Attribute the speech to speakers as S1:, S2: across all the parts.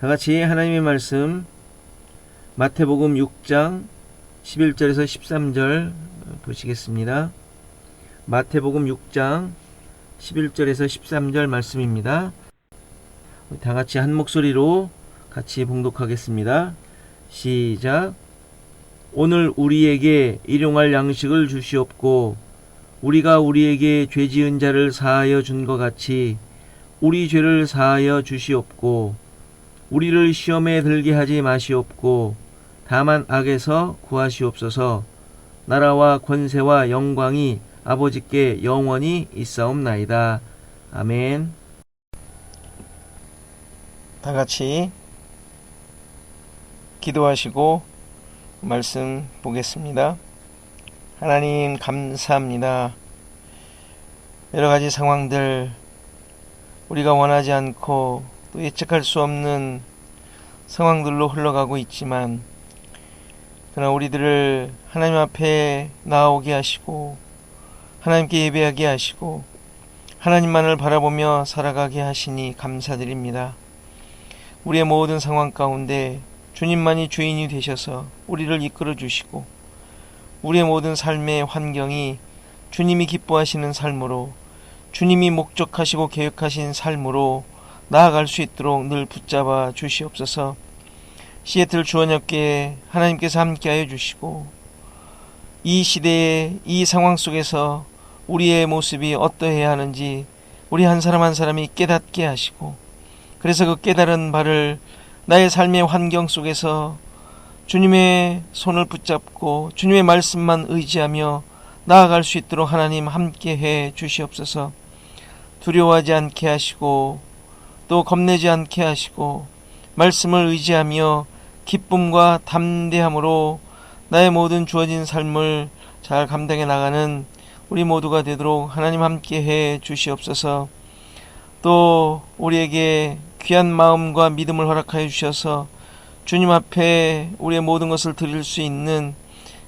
S1: 다같이 하나님의 말씀 마태복음 6장 11절에서 13절 보시겠습니다. 마태복음 6장 11절에서 13절 말씀입니다. 다같이 한 목소리로 같이 봉독하겠습니다. 시작. 오늘 우리에게 일용할 양식을 주시옵고 우리가 우리에게 죄 지은 자를 사하여 준 것 같이 우리 죄를 사하여 주시옵고 우리를 시험에 들게 하지 마시옵고 다만 악에서 구하시옵소서. 나라와 권세와 영광이 아버지께 영원히 있사옵나이다. 아멘. 다같이 기도하시고 말씀 보겠습니다. 하나님 감사합니다. 여러가지 상황들 우리가 원하지 않고 또 예측할 수 없는 상황들로 흘러가고 있지만 그러나 우리들을 하나님 앞에 나아오게 하시고 하나님께 예배하게 하시고 하나님만을 바라보며 살아가게 하시니 감사드립니다. 우리의 모든 상황 가운데 주님만이 주인이 되셔서 우리를 이끌어 주시고 우리의 모든 삶의 환경이 주님이 기뻐하시는 삶으로 주님이 목적하시고 계획하신 삶으로 나아갈 수 있도록 늘 붙잡아 주시옵소서. 시애틀 주원협교회 하나님께서 함께하여 주시고 이 시대의 이 상황 속에서 우리의 모습이 어떠해야 하는지 우리 한 사람 한 사람이 깨닫게 하시고 그래서 그 깨달은 바를 나의 삶의 환경 속에서 주님의 손을 붙잡고 주님의 말씀만 의지하며 나아갈 수 있도록 하나님 함께해 주시옵소서. 두려워하지 않게 하시고 또 겁내지 않게 하시고 말씀을 의지하며 기쁨과 담대함으로 나의 모든 주어진 삶을 잘 감당해 나가는 우리 모두가 되도록 하나님 함께해 주시옵소서. 또 우리에게 귀한 마음과 믿음을 허락하여 주셔서 주님 앞에 우리의 모든 것을 드릴 수 있는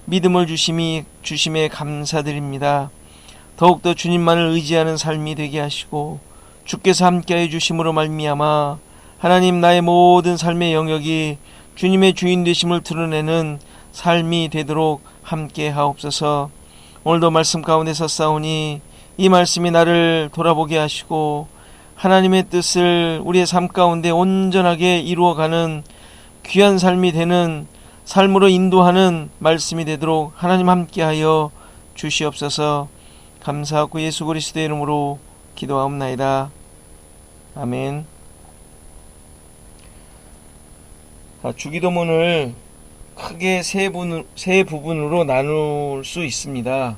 S1: 믿음을 주심에 감사드립니다. 더욱더 주님만을 의지하는 삶이 되게 하시고 주께서 함께하여 주심으로 말미암아 하나님 나의 모든 삶의 영역이 주님의 주인 되심을 드러내는 삶이 되도록 함께하옵소서. 오늘도 말씀 가운데서 싸우니 이 말씀이 나를 돌아보게 하시고 하나님의 뜻을 우리의 삶 가운데 온전하게 이루어가는 귀한 삶이 되는 삶으로 인도하는 말씀이 되도록 하나님 함께하여 주시옵소서. 감사하고 예수 그리스도의 이름으로 기도하옵나이다. 아멘. 주기도문을 크게 세 부분으로 나눌 수 있습니다.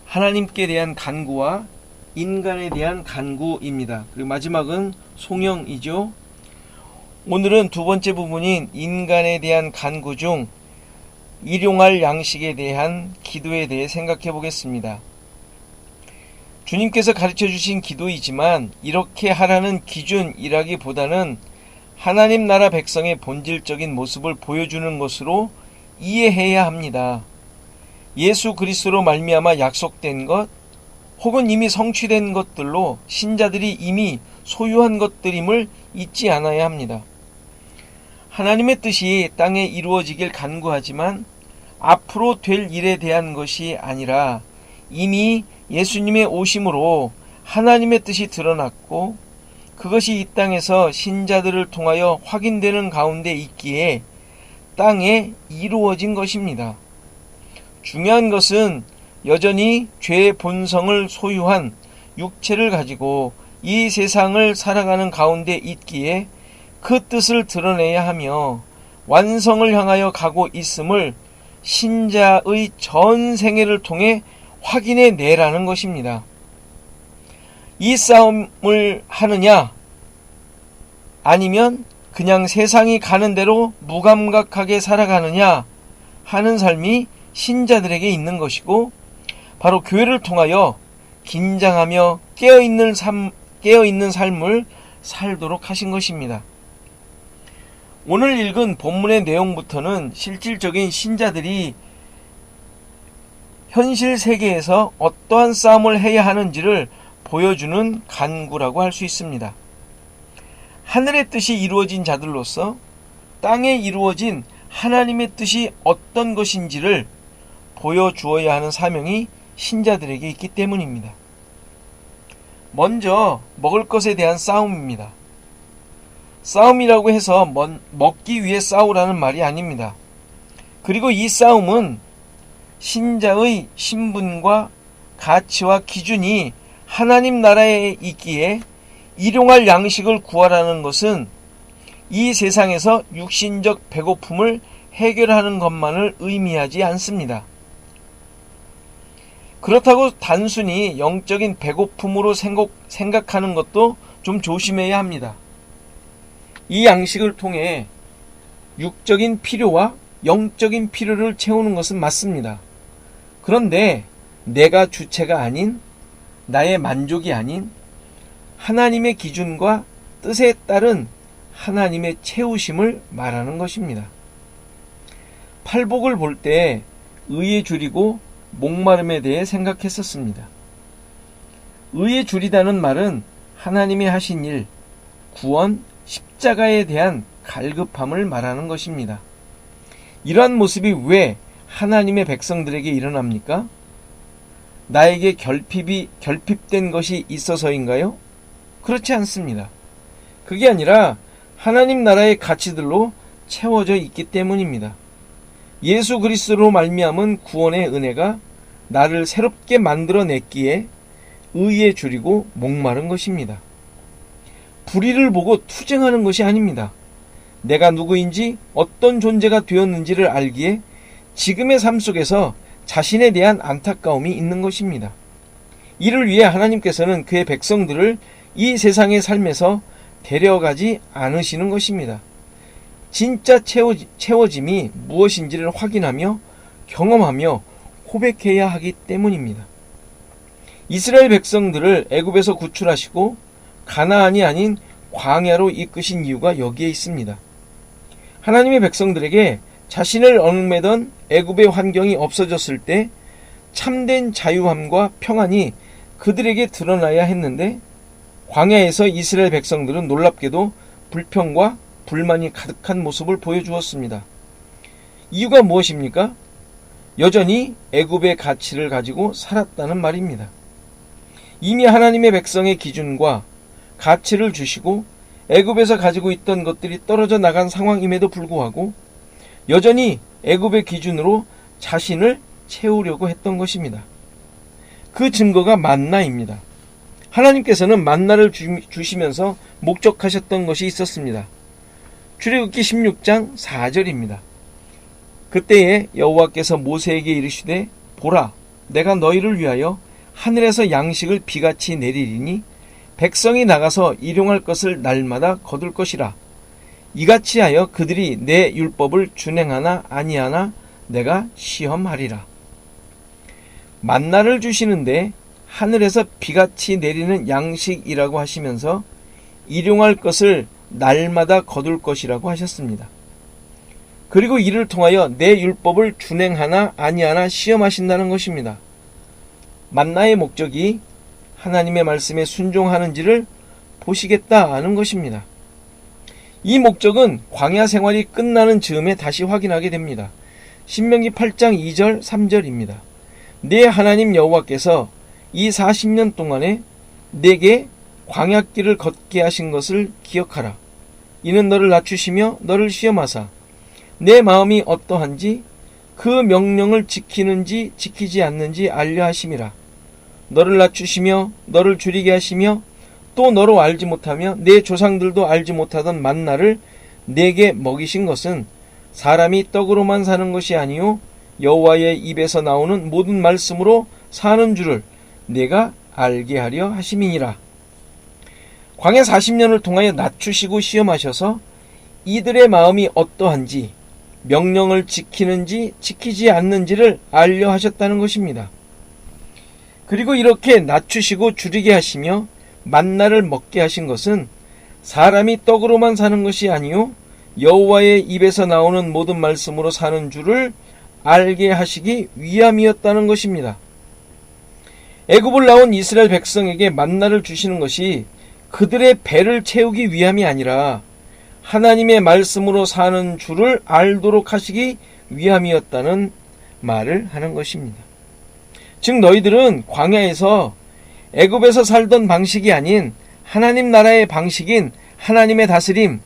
S1: 하나님께 대한 간구와 인간에 대한 간구입니다. 그리고 마지막은 송영이죠. 오늘은 두 번째 부분인 인간에 대한 간구 중 일용할 양식에 대한 기도에 대해 생각해 보겠습니다. 주님께서 가르쳐 주신 기도이지만 이렇게 하라는 기준이라기보다는 하나님 나라 백성의 본질적인 모습을 보여주는 것으로 이해해야 합니다. 예수 그리스도로 말미암아 약속된 것 혹은 이미 성취된 것들로 신자들이 이미 소유한 것들임을 잊지 않아야 합니다. 하나님의 뜻이 땅에 이루어지길 간구하지만 앞으로 될 일에 대한 것이 아니라 이미 예수님의 오심으로 하나님의 뜻이 드러났고 그것이 이 땅에서 신자들을 통하여 확인되는 가운데 있기에 땅에 이루어진 것입니다. 중요한 것은 여전히 죄의 본성을 소유한 육체를 가지고 이 세상을 살아가는 가운데 있기에 그 뜻을 드러내야 하며 완성을 향하여 가고 있음을 신자의 전 생애를 통해 확인해 내라는 것입니다. 이 싸움을 하느냐 아니면 그냥 세상이 가는 대로 무감각하게 살아가느냐 하는 삶이 신자들에게 있는 것이고 바로 교회를 통하여 긴장하며 깨어있는 삶을 살도록 하신 것입니다. 오늘 읽은 본문의 내용부터는 실질적인 신자들이 현실 세계에서 어떠한 싸움을 해야 하는지를 보여주는 간구라고 할 수 있습니다. 하늘의 뜻이 이루어진 자들로서 땅에 이루어진 하나님의 뜻이 어떤 것인지를 보여주어야 하는 사명이 신자들에게 있기 때문입니다. 먼저 먹을 것에 대한 싸움입니다. 싸움이라고 해서 먹기 위해 싸우라는 말이 아닙니다. 그리고 이 싸움은 신자의 신분과 가치와 기준이 하나님 나라에 있기에 일용할 양식을 구하라는 것은 이 세상에서 육신적 배고픔을 해결하는 것만을 의미하지 않습니다. 그렇다고 단순히 영적인 배고픔으로 생각하는 것도 좀 조심해야 합니다. 이 양식을 통해 육적인 필요와 영적인 필요를 채우는 것은 맞습니다. 그런데 내가 주체가 아닌, 나의 만족이 아닌 하나님의 기준과 뜻에 따른 하나님의 채우심을 말하는 것입니다. 팔복을 볼 때 의에 줄이고 목마름에 대해 생각했었습니다. 의에 줄이다는 말은 하나님이 하신 일, 구원, 십자가에 대한 갈급함을 말하는 것입니다. 이러한 모습이 왜 하나님의 백성들에게 일어납니까? 나에게 결핍된 것이 있어서인가요? 그렇지 않습니다. 그게 아니라 하나님 나라의 가치들로 채워져 있기 때문입니다. 예수 그리스도로 말미암은 구원의 은혜가 나를 새롭게 만들어냈기에 의에 줄이고 목마른 것입니다. 불의를 보고 투쟁하는 것이 아닙니다. 내가 누구인지 어떤 존재가 되었는지를 알기에 지금의 삶 속에서 자신에 대한 안타까움이 있는 것입니다. 이를 위해 하나님께서는 그의 백성들을 이 세상의 삶에서 데려가지 않으시는 것입니다. 진짜 채워짐이 무엇인지를 확인하며 경험하며 고백해야 하기 때문입니다. 이스라엘 백성들을 애굽에서 구출하시고 가나안이 아닌 광야로 이끄신 이유가 여기에 있습니다. 하나님의 백성들에게 자신을 얽매던 애굽의 환경이 없어졌을 때 참된 자유함과 평안이 그들에게 드러나야 했는데 광야에서 이스라엘 백성들은 놀랍게도 불평과 불만이 가득한 모습을 보여주었습니다. 이유가 무엇입니까? 여전히 애굽의 가치를 가지고 살았다는 말입니다. 이미 하나님의 백성의 기준과 가치를 주시고 애굽에서 가지고 있던 것들이 떨어져 나간 상황임에도 불구하고 여전히 애굽의 기준으로 자신을 채우려고 했던 것입니다. 그 증거가 만나입니다. 하나님께서는 만나를 주시면서 목적하셨던 것이 있었습니다. 출애굽기 16장 4절입니다. 그때에 여호와께서 모세에게 이르시되 보라, 내가 너희를 위하여 하늘에서 양식을 비같이 내리리니 백성이 나가서 일용할 것을 날마다 거둘 것이라. 이같이 하여 그들이 내 율법을 준행하나 아니하나 내가 시험하리라. 만나를 주시는데 하늘에서 비같이 내리는 양식이라고 하시면서 일용할 것을 날마다 거둘 것이라고 하셨습니다. 그리고 이를 통하여 내 율법을 준행하나 아니하나 시험하신다는 것입니다. 만나의 목적이 하나님의 말씀에 순종하는지를 보시겠다 하는 것입니다. 이 목적은 광야 생활이 끝나는 즈음에 다시 확인하게 됩니다. 신명기 8장 2절 3절입니다. 내 하나님 여호와께서 이 40년 동안에 내게 광야길을 걷게 하신 것을 기억하라. 이는 너를 낮추시며 너를 시험하사 내 마음이 어떠한지 그 명령을 지키는지 지키지 않는지 알려 하심이라. 너를 낮추시며 너를 줄이게 하시며 또 너로 알지 못하며 내 조상들도 알지 못하던 만나를 내게 먹이신 것은 사람이 떡으로만 사는 것이 아니요 여호와의 입에서 나오는 모든 말씀으로 사는 줄을 내가 알게 하려 하심이니라. 광야 40년을 통하여 낮추시고 시험하셔서 이들의 마음이 어떠한지 명령을 지키는지 지키지 않는지를 알려 하셨다는 것입니다. 그리고 이렇게 낮추시고 줄이게 하시며 만나를 먹게 하신 것은 사람이 떡으로만 사는 것이 아니요 여호와의 입에서 나오는 모든 말씀으로 사는 줄을 알게 하시기 위함이었다는 것입니다. 애굽을 나온 이스라엘 백성에게 만나를 주시는 것이 그들의 배를 채우기 위함이 아니라 하나님의 말씀으로 사는 줄을 알도록 하시기 위함이었다는 말을 하는 것입니다. 즉 너희들은 광야에서 애굽에서 살던 방식이 아닌 하나님 나라의 방식인 하나님의 다스림,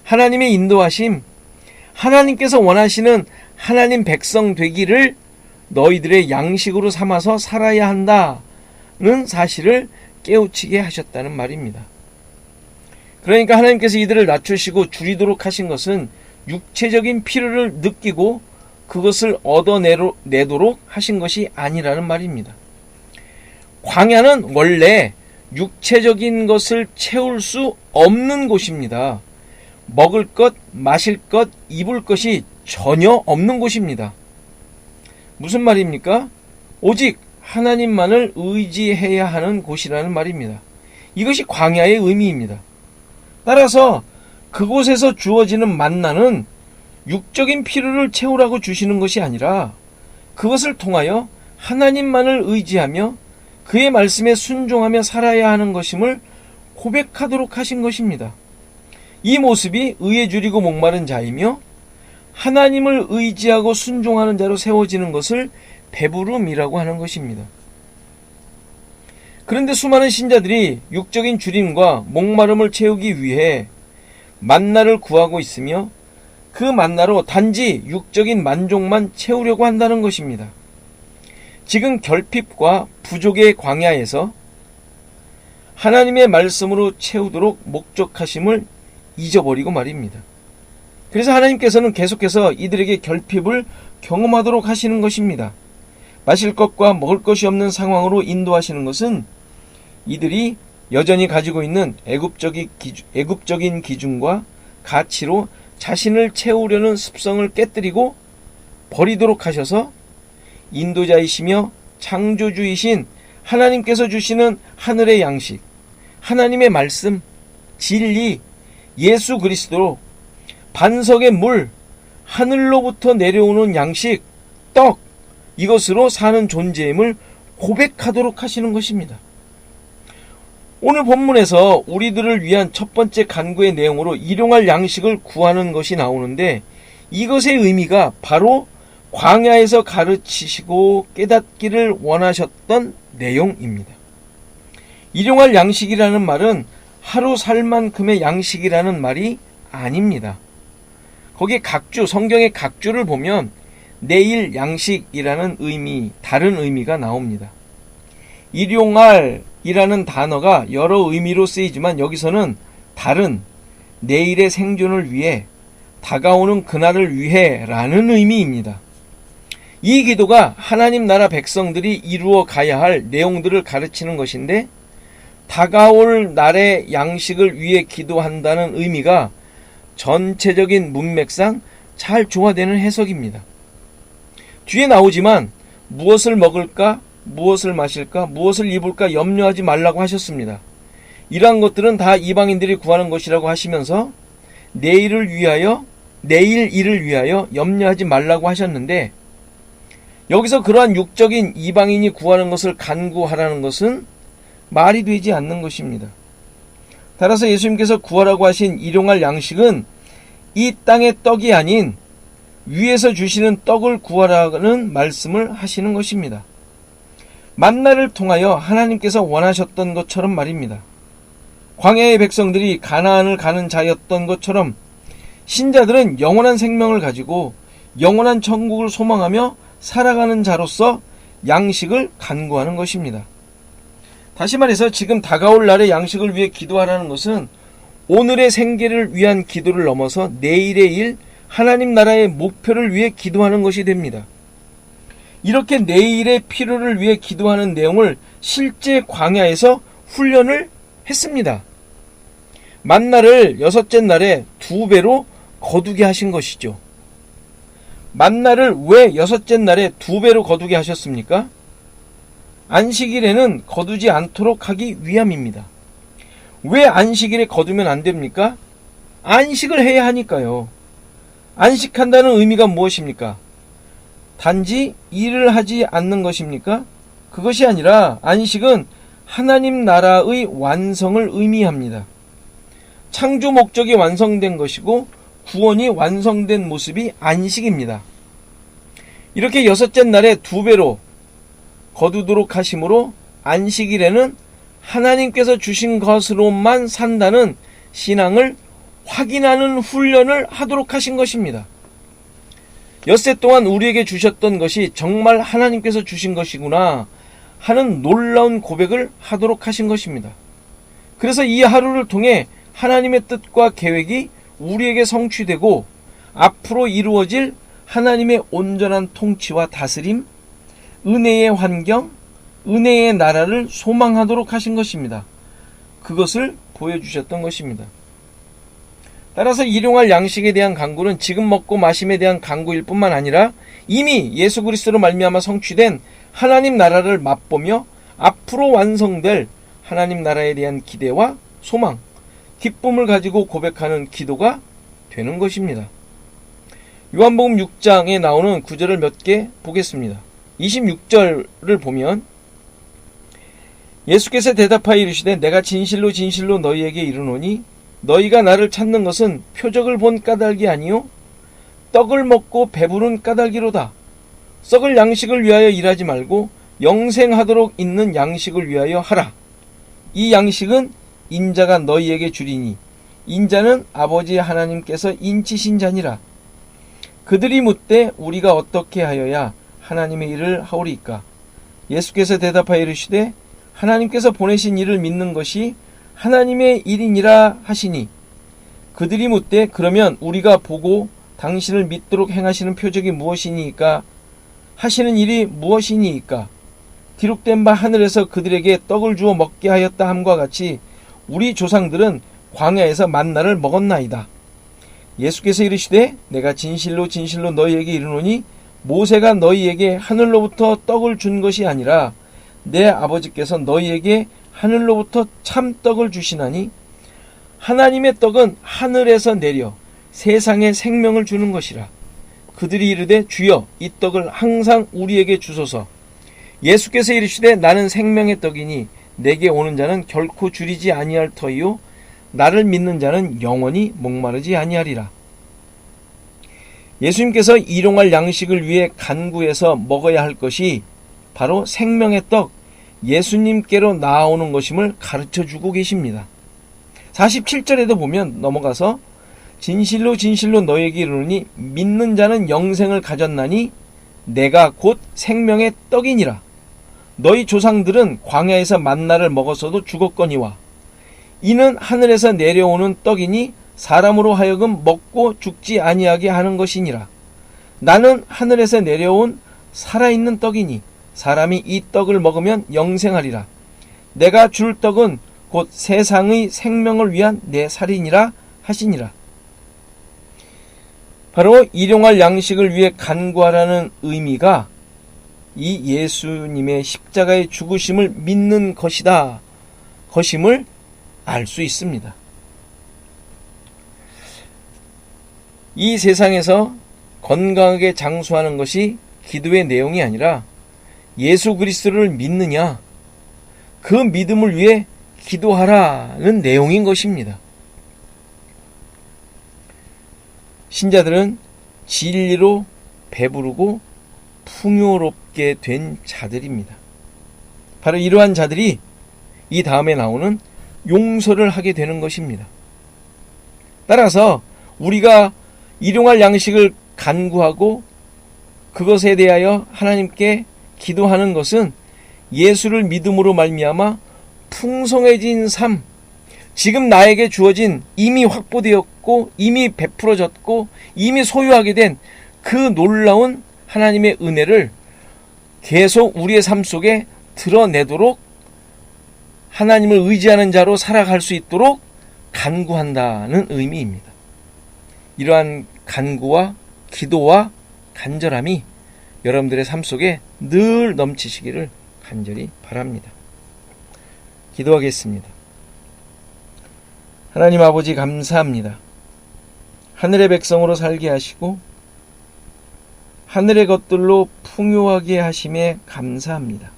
S1: 하나님의 인도하심, 하나님께서 원하시는 하나님 백성 되기를 너희들의 양식으로 삼아서 살아야 한다는 사실을 깨우치게 하셨다는 말입니다. 그러니까 하나님께서 이들을 낮추시고 줄이도록 하신 것은 육체적인 필요를 느끼고 그것을 얻어내도록 하신 것이 아니라는 말입니다. 광야는 원래 육체적인 것을 채울 수 없는 곳입니다. 먹을 것, 마실 것, 입을 것이 전혀 없는 곳입니다. 무슨 말입니까? 오직 하나님만을 의지해야 하는 곳이라는 말입니다. 이것이 광야의 의미입니다. 따라서 그곳에서 주어지는 만나는 육적인 필요를 채우라고 주시는 것이 아니라 그것을 통하여 하나님만을 의지하며 그의 말씀에 순종하며 살아야 하는 것임을 고백하도록 하신 것입니다. 이 모습이 의에 줄이고 목마른 자이며 하나님을 의지하고 순종하는 자로 세워지는 것을 배부름이라고 하는 것입니다. 그런데 수많은 신자들이 육적인 줄임과 목마름을 채우기 위해 만나를 구하고 있으며 그 만나로 단지 육적인 만족만 채우려고 한다는 것입니다. 지금 결핍과 부족의 광야에서 하나님의 말씀으로 채우도록 목적하심을 잊어버리고 말입니다. 그래서 하나님께서는 계속해서 이들에게 결핍을 경험하도록 하시는 것입니다. 마실 것과 먹을 것이 없는 상황으로 인도하시는 것은 이들이 여전히 가지고 있는 애굽적인 기준과 가치로 자신을 채우려는 습성을 깨뜨리고 버리도록 하셔서 인도자이시며 창조주이신 하나님께서 주시는 하늘의 양식, 하나님의 말씀, 진리, 예수 그리스도, 반석의 물, 하늘로부터 내려오는 양식, 떡, 이것으로 사는 존재임을 고백하도록 하시는 것입니다. 오늘 본문에서 우리들을 위한 첫 번째 간구의 내용으로 일용할 양식을 구하는 것이 나오는데 이것의 의미가 바로 광야에서 가르치시고 깨닫기를 원하셨던 내용입니다. 일용할 양식이라는 말은 하루 살 만큼의 양식이라는 말이 아닙니다. 거기에 각주, 성경의 각주를 보면 내일 양식이라는 의미, 다른 의미가 나옵니다. 일용할이라는 단어가 여러 의미로 쓰이지만 여기서는 다른 내일의 생존을 위해 다가오는 그날을 위해 라는 의미입니다. 이 기도가 하나님 나라 백성들이 이루어 가야 할 내용들을 가르치는 것인데 다가올 날의 양식을 위해 기도한다는 의미가 전체적인 문맥상 잘 조화되는 해석입니다. 뒤에 나오지만 무엇을 먹을까, 무엇을 마실까, 무엇을 입을까 염려하지 말라고 하셨습니다. 이러한 것들은 다 이방인들이 구하는 것이라고 하시면서 내일 일을 위하여 염려하지 말라고 하셨는데 여기서 그러한 육적인 이방인이 구하는 것을 간구하라는 것은 말이 되지 않는 것입니다. 따라서 예수님께서 구하라고 하신 일용할 양식은 이 땅의 떡이 아닌 위에서 주시는 떡을 구하라는 말씀을 하시는 것입니다. 만나를 통하여 하나님께서 원하셨던 것처럼 말입니다. 광야의 백성들이 가나안을 가는 자였던 것처럼 신자들은 영원한 생명을 가지고 영원한 천국을 소망하며 살아가는 자로서 양식을 간구하는 것입니다. 다시 말해서 지금 다가올 날의 양식을 위해 기도하라는 것은 오늘의 생계를 위한 기도를 넘어서 내일의 일, 하나님 나라의 목표를 위해 기도하는 것이 됩니다. 이렇게 내일의 필요를 위해 기도하는 내용을 실제 광야에서 훈련을 했습니다. 만나를 여섯째 날에 2배로 거두게 하신 것이죠. 만나를 왜 여섯째 날에 2배로 거두게 하셨습니까? 안식일에는 거두지 않도록 하기 위함입니다. 왜 안식일에 거두면 안 됩니까? 안식을 해야 하니까요. 안식한다는 의미가 무엇입니까? 단지 일을 하지 않는 것입니까? 그것이 아니라 안식은 하나님 나라의 완성을 의미합니다. 창조 목적이 완성된 것이고 구원이 완성된 모습이 안식입니다. 이렇게 여섯째 날에 2배로 거두도록 하심으로 안식일에는 하나님께서 주신 것으로만 산다는 신앙을 확인하는 훈련을 하도록 하신 것입니다. 엿새 동안 우리에게 주셨던 것이 정말 하나님께서 주신 것이구나 하는 놀라운 고백을 하도록 하신 것입니다. 그래서 이 하루를 통해 하나님의 뜻과 계획이 우리에게 성취되고 앞으로 이루어질 하나님의 온전한 통치와 다스림, 은혜의 환경, 은혜의 나라를 소망하도록 하신 것입니다. 그것을 보여주셨던 것입니다. 따라서 일용할 양식에 대한 간구는 지금 먹고 마심에 대한 간구일 뿐만 아니라 이미 예수 그리스도로 말미암아 성취된 하나님 나라를 맛보며 앞으로 완성될 하나님 나라에 대한 기대와 소망, 기쁨을 가지고 고백하는 기도가 되는 것입니다. 요한복음 6장에 나오는 구절을 몇 개 보겠습니다. 26절을 보면 예수께서 대답하여 이르시되 내가 진실로 진실로 너희에게 이르노니 너희가 나를 찾는 것은 표적을 본 까닭이 아니요 떡을 먹고 배부른 까닭이로다. 썩을 양식을 위하여 일하지 말고 영생하도록 있는 양식을 위하여 하라. 이 양식은 인자가 너희에게 주리니 인자는 아버지 하나님께서 인치신 자니라. 그들이 묻되 우리가 어떻게 하여야 하나님의 일을 하오리까? 예수께서 대답하여 이르시되 하나님께서 보내신 이를 믿는 것이 하나님의 일이니라 하시니 그들이 묻되 그러면 우리가 보고 당신을 믿도록 행하시는 표적이 무엇이니까? 하시는 일이 무엇이니까? 기록된 바 하늘에서 그들에게 떡을 주어 먹게 하였다 함과 같이 우리 조상들은 광야에서 만나를 먹었나이다. 예수께서 이르시되 내가 진실로 진실로 너희에게 이르노니 모세가 너희에게 하늘로부터 떡을 준 것이 아니라 내 아버지께서 너희에게 하늘로부터 참떡을 주시나니 하나님의 떡은 하늘에서 내려 세상에 생명을 주는 것이라. 그들이 이르되 주여 이 떡을 항상 우리에게 주소서. 예수께서 이르시되 나는 생명의 떡이니 내게 오는 자는 결코 줄이지 아니할 터이요 나를 믿는 자는 영원히 목마르지 아니하리라. 예수님께서 일용할 양식을 위해 간구해서 먹어야 할 것이 바로 생명의 떡, 예수님께로 나아오는 것임을 가르쳐주고 계십니다. 47절에도 보면 넘어가서 진실로 진실로 너에게 이르노니 믿는 자는 영생을 가졌나니 내가 곧 생명의 떡이니라. 너희 조상들은 광야에서 만나를 먹었어도 죽었거니와 이는 하늘에서 내려오는 떡이니 사람으로 하여금 먹고 죽지 아니하게 하는 것이니라. 나는 하늘에서 내려온 살아있는 떡이니 사람이 이 떡을 먹으면 영생하리라. 내가 줄 떡은 곧 세상의 생명을 위한 내 살이니라 하시니라. 바로 일용할 양식을 위해 간구하라는 의미가 이 예수님의 십자가의 죽으심을 믿는 것임을 알 수 있습니다. 이 세상에서 건강하게 장수하는 것이 기도의 내용이 아니라 예수 그리스도를 믿느냐, 그 믿음을 위해 기도하라는 내용인 것입니다. 신자들은 진리로 배부르고 풍요롭게 된 자들입니다. 바로 이러한 자들이 이 다음에 나오는 용서를 하게 되는 것입니다. 따라서 우리가 일용할 양식을 간구하고 그것에 대하여 하나님께 기도하는 것은 예수를 믿음으로 말미암아 풍성해진 삶, 지금 나에게 주어진 이미 확보되었고 이미 베풀어졌고 이미 소유하게 된 그 놀라운 하나님의 은혜를 계속 우리의 삶 속에 드러내도록 하나님을 의지하는 자로 살아갈 수 있도록 간구한다는 의미입니다. 이러한 간구와 기도와 간절함이 여러분들의 삶 속에 늘 넘치시기를 간절히 바랍니다. 기도하겠습니다. 하나님 아버지 감사합니다. 하늘의 백성으로 살게 하시고 하늘의 것들로 풍요하게 하심에 감사합니다.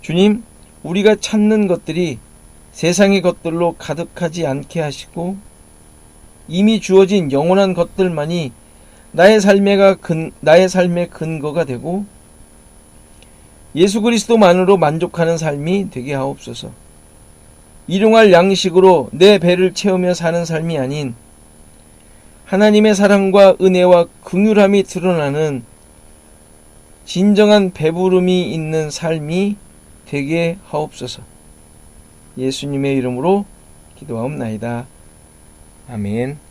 S1: 주님, 우리가 찾는 것들이 세상의 것들로 가득하지 않게 하시고 이미 주어진 영원한 것들만이 나의 삶의 근거가 되고 예수 그리스도만으로 만족하는 삶이 되게 하옵소서. 일용할 양식으로 내 배를 채우며 사는 삶이 아닌 하나님의 사랑과 은혜와 긍휼함이 드러나는 진정한 배부름이 있는 삶이 되게 하옵소서. 예수님의 이름으로 기도하옵나이다. 아멘.